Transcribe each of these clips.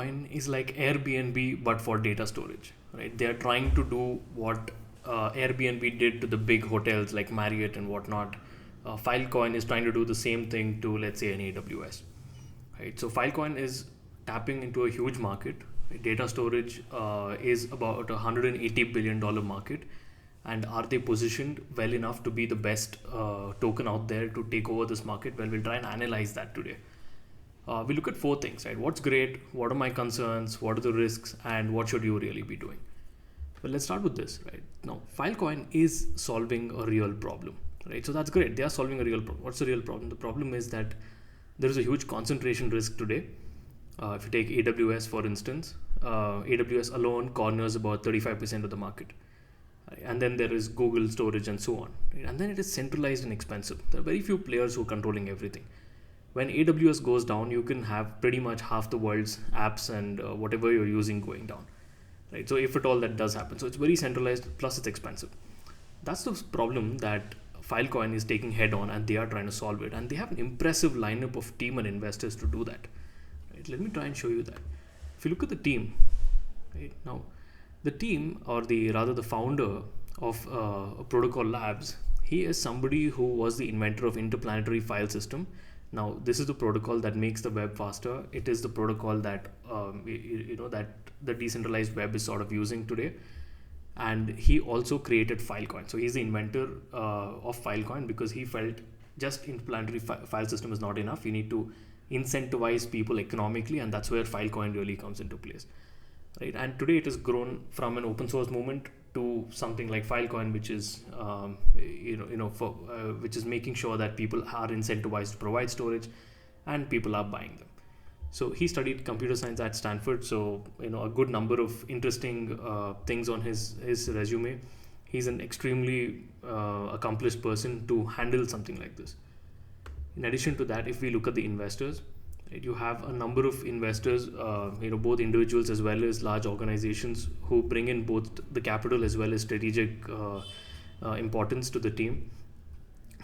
Filecoin is like Airbnb but for data storage, right? They are trying to do what Airbnb did to the big hotels like Marriott and whatnot. Filecoin is trying to do the same thing to, let's say, an AWS, right? So Filecoin is tapping into a huge market. Data storage is about $180 billion market, and are they positioned well enough to be the best token out there to take over this market? Well, we'll try and analyze that today. We look at four things, right? What's great? What are my concerns? What are the risks? And what should you really be doing? Well, let's start with this, right? Now, Filecoin is solving a real problem, right? So that's great. They are solving a real problem. What's the real problem? The problem is that there is a huge concentration risk today. If you take AWS, for instance, AWS alone corners about 35% of the market. And then there is Google storage and so on. Right? And then it is centralized and expensive. There are very few players who are controlling everything. When AWS goes down, you can have pretty much half the world's apps and whatever you're using going down, right? So if at all that does happen, so it's very centralized, plus it's expensive. That's the problem that Filecoin is taking head on, and they are trying to solve it. And they have an impressive lineup of team and investors to do that. Right? Let me try and show you that. If you look at the team, right now, the team, or the founder of Protocol Labs, he is somebody who was the inventor of interplanetary file system. Now, this is the protocol that makes the web faster. It is the protocol that that the decentralized web is sort of using today. And he also created Filecoin. So he's the inventor of Filecoin, because he felt just interplanetary file system is not enough. You need to incentivize people economically, and that's where Filecoin really comes into place, right? And today it has grown from an open source movement to something like Filecoin, which is which is making sure that people are incentivized to provide storage, and people are buying them. So he studied computer science at Stanford, so a good number of interesting things on his resume. He's an extremely accomplished person to handle something like this. In addition to that, if we look at the investors, you have a number of investors, both individuals as well as large organizations, who bring in both the capital as well as strategic importance to the team.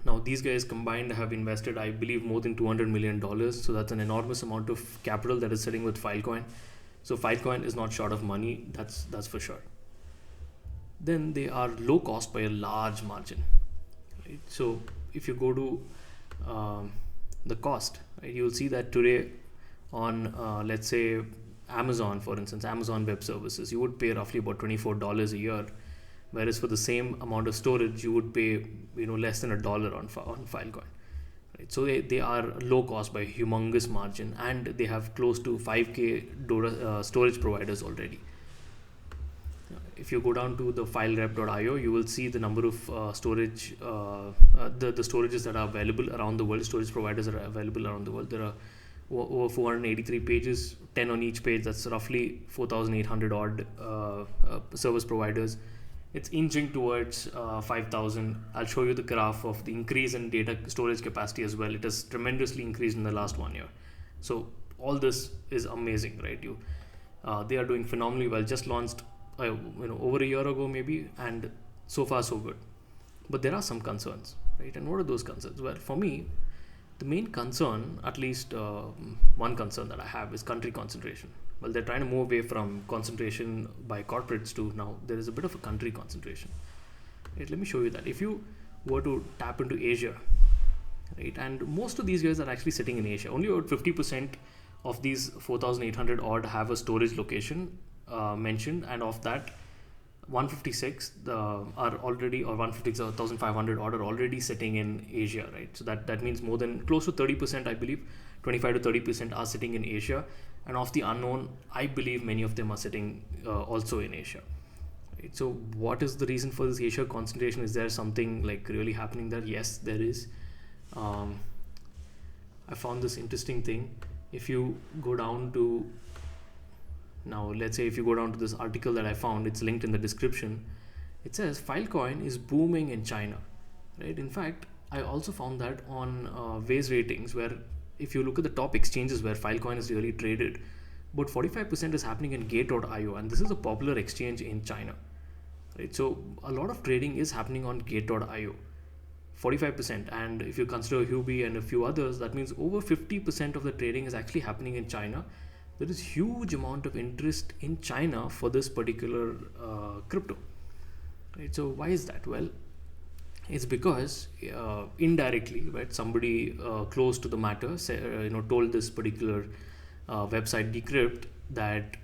Now, these guys combined have invested, I believe, more than $200 million. So that's an enormous amount of capital that is sitting with Filecoin. So Filecoin is not short of money, that's for sure. Then they are low cost by a large margin, right? So if you go to the cost, right, you'll see that today on let's say Amazon, for instance, Amazon Web Services, you would pay roughly about $24 a year, whereas for the same amount of storage you would pay less than $1 on Filecoin, right? So they are low cost by a humongous margin, and they have close to 5k storage providers already. If you go down to the filerep.io, you will see the number of storage, the storages that are available around the world. Storage providers are available around the world. There are over 483 pages, 10 on each page. That's roughly 4,800 odd service providers. It's inching towards 5,000. I'll show you the graph of the increase in data storage capacity as well. It has tremendously increased in the last 1 year. So all this is amazing, right? They are doing phenomenally well. Just launched over a year ago maybe, and so far so good. But there are some concerns, right? And what are those concerns? Well, for me, the main concern, at least one concern that I have, is country concentration. Well, they're trying to move away from concentration by corporates to now there is a bit of a country concentration, right? Let me show you that. If you were to tap into Asia, right, and most of these guys are actually sitting in Asia. Only about 50% of these 4,800 odd have a storage location mentioned, and of that 156 are already, or 156,500 odd are already sitting in Asia, right? So that means more than close to 30%, I believe, 25 to 30% are sitting in Asia, and of the unknown, I believe many of them are sitting also in Asia, right? So what is the reason for this Asia concentration? Is there something like really happening there? Yes, there is. I found this interesting thing. If you go down to Now, let's say if you go down to this article that I found, it's linked in the description. It says Filecoin is booming in China, right? In fact, I also found that on Waze ratings, where if you look at the top exchanges where Filecoin is really traded, about 45% is happening in Gate.io, and this is a popular exchange in China, right? So a lot of trading is happening on Gate.io, 45%. And if you consider Huobi and a few others, that means over 50% of the trading is actually happening in China. there is huge amount of interest in China for this particular crypto. Right? So why is that? Well, it's because indirectly, right, somebody close to the matter told this particular website Decrypt that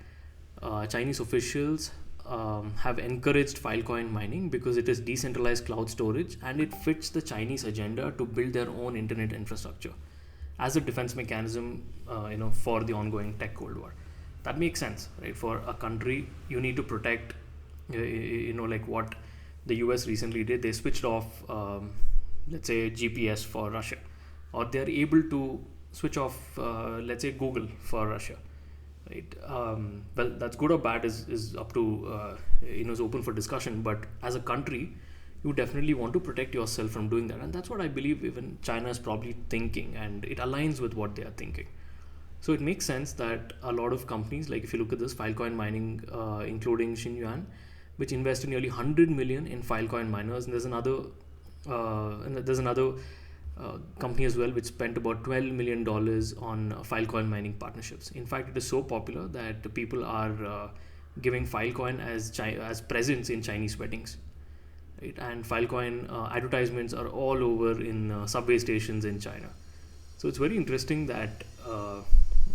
Chinese officials have encouraged Filecoin mining because it is decentralized cloud storage and it fits the Chinese agenda to build their own internet infrastructure as a defense mechanism, for the ongoing tech cold war. That makes sense, right? For a country, you need to protect, like what the US recently did. They switched off, let's say, GPS for Russia, or they're able to switch off, let's say, Google for Russia, right? Well, that's good or bad is up to is open for discussion. But as a country, you definitely want to protect yourself from doing that, and that's what I believe even China is probably thinking, and it aligns with what they are thinking. So it makes sense that a lot of companies, like if you look at this Filecoin mining, including Xinjiang, which invested nearly 100 million in Filecoin miners, and there's another company as well which spent about $12 million on Filecoin mining partnerships. In fact, it is so popular that the people are giving Filecoin as presents in Chinese weddings. Right? And Filecoin advertisements are all over in subway stations in China. So it's very interesting that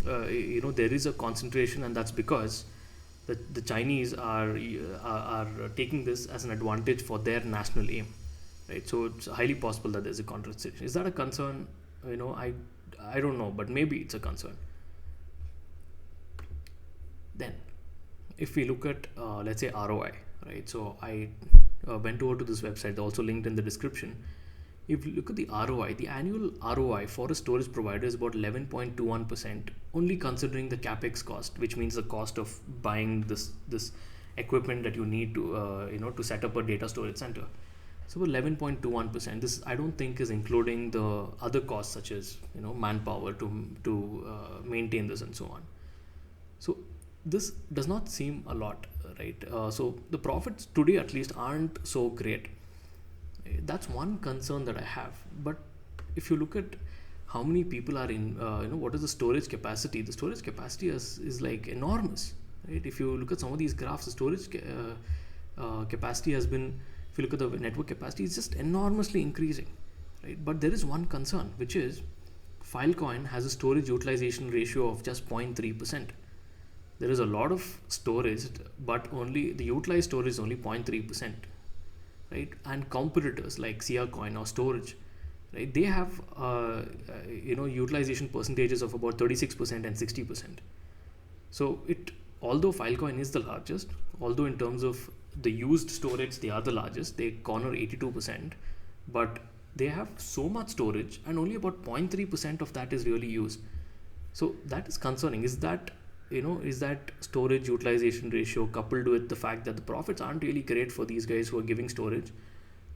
there is a concentration, and that's because the Chinese are taking this as an advantage for their national aim. Right? So it's highly possible that there's a contradiction. Is that a concern? I don't know, but maybe it's a concern. Then, if we look at let's say ROI, right? So I went over to this website, also linked in the description. If you look at the ROI, the annual ROI for a storage provider is about 11.21%, only considering the capex cost, which means the cost of buying this equipment that you need to set up a data storage center. So 11.21%. This I don't think is including the other costs such as manpower to maintain this and so on. So this does not seem a lot, right? So the profits today at least aren't so great. That's one concern that I have. But if you look at how many people are in, what is the storage capacity? The storage capacity is like enormous, right? If you look at some of these graphs, the storage capacity has been, if you look at the network capacity, it's just enormously increasing, right? But there is one concern, which is Filecoin has a storage utilization ratio of just 0.3%. There is a lot of storage, but only the utilized storage is only 0.3%, right? And competitors like Coin or Storage, right? They have utilization percentages of about 36% and 60%. So although Filecoin is the largest, although in terms of the used storage they are the largest, they corner 82%, but they have so much storage and only about 0.3% of that is really used. So that is concerning. Is that storage utilization ratio, coupled with the fact that the profits aren't really great for these guys who are giving storage,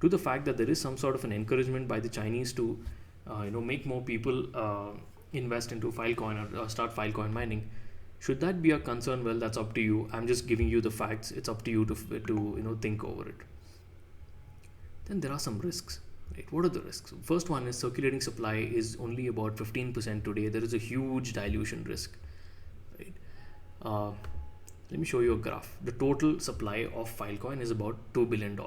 to the fact that there is some sort of an encouragement by the Chinese to make more people invest into Filecoin or start Filecoin mining. Should that be a concern? Well, that's up to you. I'm just giving you the facts. It's up to you to think over it. Then there are some risks, right? What are the risks? First one is circulating supply is only about 15% today. There is a huge dilution risk, right? Let me show you a graph. The total supply of Filecoin is about $2 billion.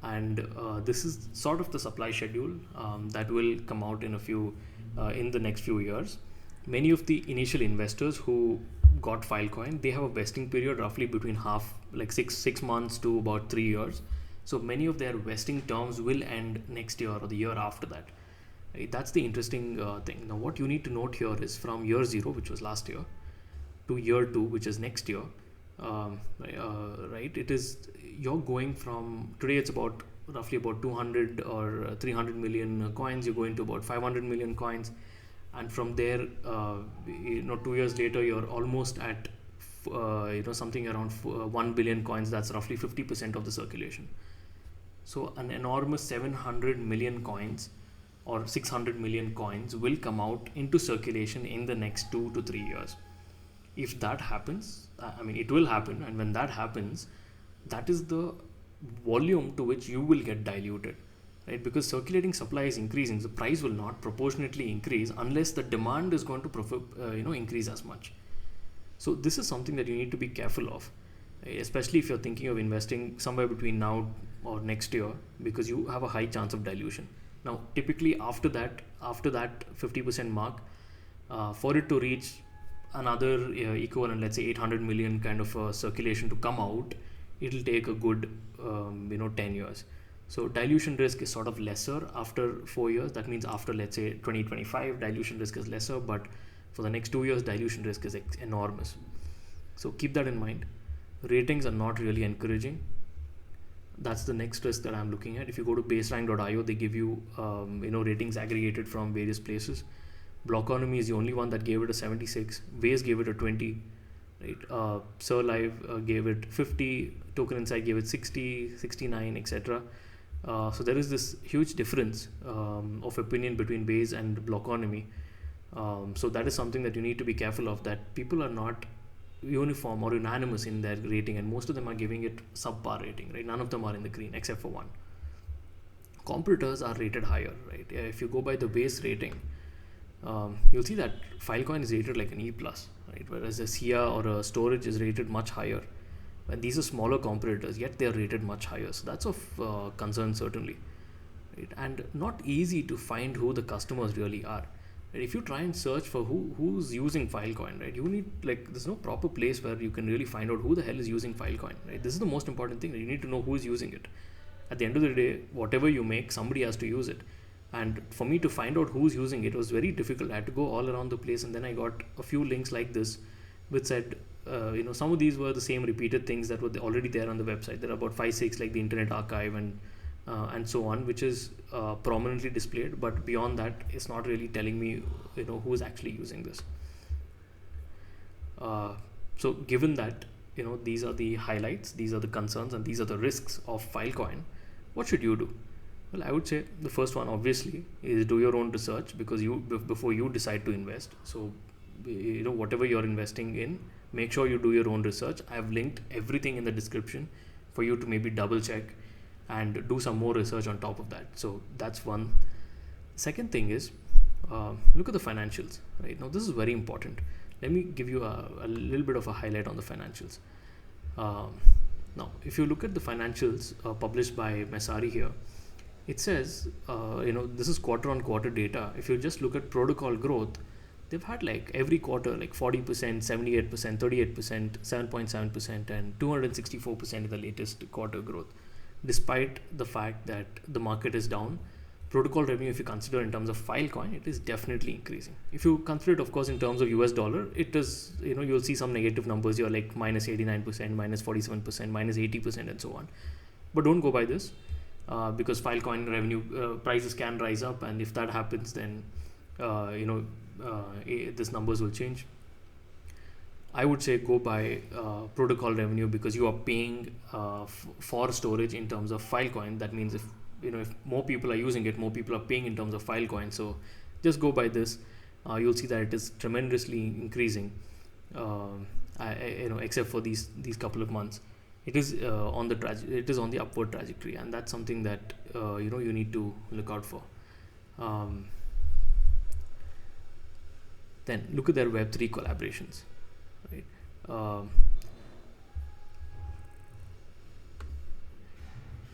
And this is sort of the supply schedule that will come out in the next few years. Many of the initial investors who got Filecoin, they have a vesting period roughly between six months to about 3 years. So many of their vesting terms will end next year or the year after that. Right? That's the interesting thing. Now, what you need to note here is from year 0, which was last year, to year 2, which is next year. Right? You're going from today. It's roughly about 200 or 300 million coins. You're going to about 500 million coins. And from there, 2 years later, you're almost at, something around 1 billion coins. That's roughly 50% of the circulation. So an enormous 700 million coins or 600 million coins will come out into circulation in the next 2 to 3 years. If that happens, it will happen. And when that happens, that is the volume to which you will get diluted. Right? Because circulating supply is increasing, the price will not proportionately increase unless the demand is going to increase as much. So this is something that you need to be careful of, especially if you're thinking of investing somewhere between now or next year, because you have a high chance of dilution. Now, typically after that 50% mark, for it to reach another equivalent, let's say 800 million kind of circulation to come out, it'll take a good 10 years. So dilution risk is sort of lesser after 4 years. That means after, let's say, 2025, dilution risk is lesser, but for the next 2 years, dilution risk is enormous. So keep that in mind. Ratings are not really encouraging. That's the next risk that I'm looking at. If you go to baseline.io, they give you ratings aggregated from various places. Blockonomy is the only one that gave it a 76. Waze gave it a 20. Right? Sir Live gave it 50. Token Insight gave it 60, 69, etc. So there is this huge difference of opinion between Waze and Blockonomy. So that is something that you need to be careful of, that people are not uniform or unanimous in their rating, and most of them are giving it subpar rating, right? None of them are in the green except for one. Competitors are rated higher, right? If you go by the base rating, you'll see that Filecoin is rated like an E+, right? Whereas a SIA or a storage is rated much higher. And these are smaller competitors, yet they are rated much higher. So that's of concern, certainly. Right? And not easy to find who the customers really are. Right? If you try and search for who's using Filecoin, right, you need, there's no proper place where you can really find out who the hell is using Filecoin. Right? This is the most important thing. You need to know who is using it. At the end of the day, whatever you make, somebody has to use it. And for me to find out who's using it was very difficult. I had to go all around the place, and then I got a few links like this, which said, some of these were the same repeated things that were already there on the website. There are about 5-6, like the Internet Archive and so on, which is prominently displayed. But beyond that, it's not really telling me, who is actually using this. So given that, these are the highlights, these are the concerns, and these are the risks of Filecoin, what should you do? Well, I would say the first one, obviously, is do your own research, because before you decide to invest. So, whatever you're investing in, make sure you do your own research. I've linked everything in the description for you to maybe double check and do some more research on top of that. So that's one. Second thing is, look at the financials. Right now, this is very important. Let me give you a little bit of a highlight on the financials. Now, if you look at the financials published by Messari here, it says, this is quarter-on-quarter data. If you just look at protocol growth, they've had every quarter 40%, 78%, 38%, 7.7%, and 264% in the latest quarter growth. Despite the fact that the market is down, protocol revenue, if you consider in terms of Filecoin, it is definitely increasing. If you consider it, of course, in terms of US dollar, it is, you'll see some negative numbers here, like minus 89%, minus 47%, minus 80%, and so on. But don't go by this, because Filecoin revenue prices can rise up, and if that happens, then these numbers will change. I would say go by protocol revenue, because you are paying for storage in terms of Filecoin. That means if more people are using it, more people are paying in terms of Filecoin. So just go by this. You'll see that it is tremendously increasing. Except for these couple of months, it is on the upward trajectory, and that's something that you need to look out for. Then look at their Web3 collaborations. Right?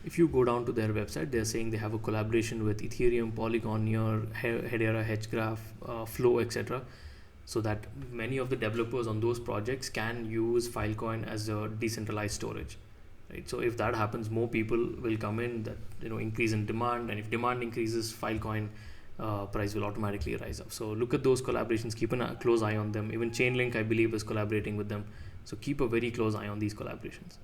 If you go down to their website, they're saying they have a collaboration with Ethereum, Polygon, Near, Hedera, Hgraph, Flow, etc. So that many of the developers on those projects can use Filecoin as a decentralized storage. Right? So if that happens, more people will come in, that increase in demand, and if demand increases, Filecoin price will automatically rise up. So look at those collaborations, keep a close eye on them. Even Chainlink, I believe, is collaborating with them. So keep a very close eye on these collaborations.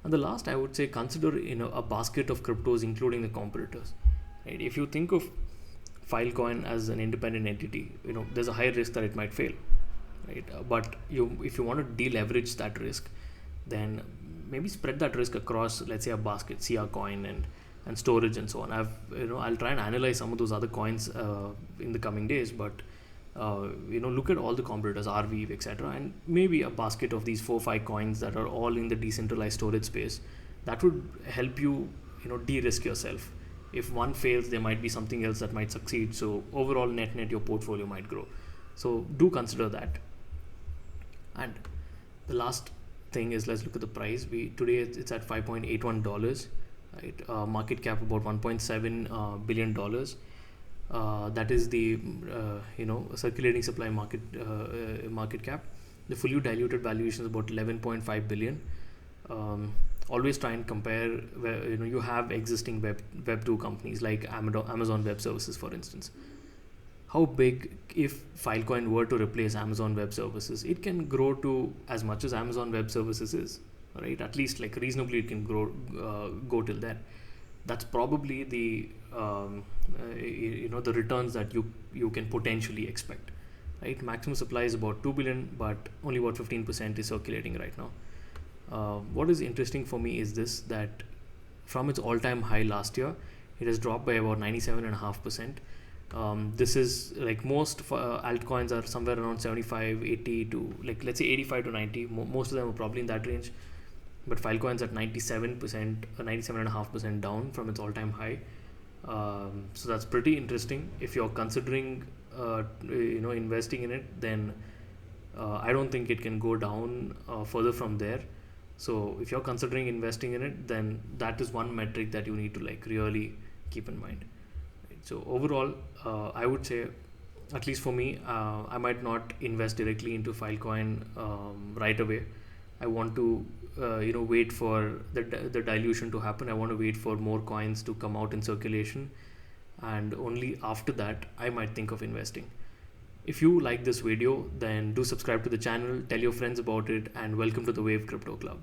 And the last, I would say, consider a basket of cryptos, including the competitors. Right? If you think of Filecoin as an independent entity, there's a high risk that it might fail. Right? But if you want to deleverage that risk, then maybe spread that risk across, let's say, a basket, SIA coin and storage and so on. I'll try and analyze some of those other coins in the coming days, but look at all the competitors, Arweave, etc., and maybe a basket of these 4-5 coins that are all in the decentralized storage space. That would help you, de-risk yourself. If one fails, there might be something else that might succeed. So overall, net your portfolio might grow. So do consider that. And The last thing is, let's look at the price. We today it's at $5.81, right? Market cap about $1.7 billion dollars. That is the circulating supply market cap. The fully diluted valuation is about 11.5 billion. Always try and compare where you have existing web 2 companies like Amazon Web Services, for instance. How big, if Filecoin were to replace Amazon Web Services, it can grow to as much as Amazon Web Services is, right? At least like reasonably it can grow, go till there. That's probably the the returns that you can potentially expect, right? Maximum supply is about 2 billion, but only about 15% is circulating right now. What is interesting for me is this, that from its all-time high last year, it has dropped by about 97.5%. This is like most altcoins are somewhere around 75, 80 to, like, let's say 85 to 90. Most of them are probably in that range, but Filecoin's at 97%, 97.5% down from its all-time high. So that's pretty interesting. If you're considering investing in it, then I don't think it can go down further from there. So if you're considering investing in it, then that is one metric that you need to like really keep in mind. So overall, I would say, at least for me, I might not invest directly into Filecoin right away. I want to wait for the dilution to happen. I want to wait for more coins to come out in circulation, and only after that I might think of investing. If you like this video, then do subscribe to the channel, tell your friends about it, and welcome to the Wave Crypto Club.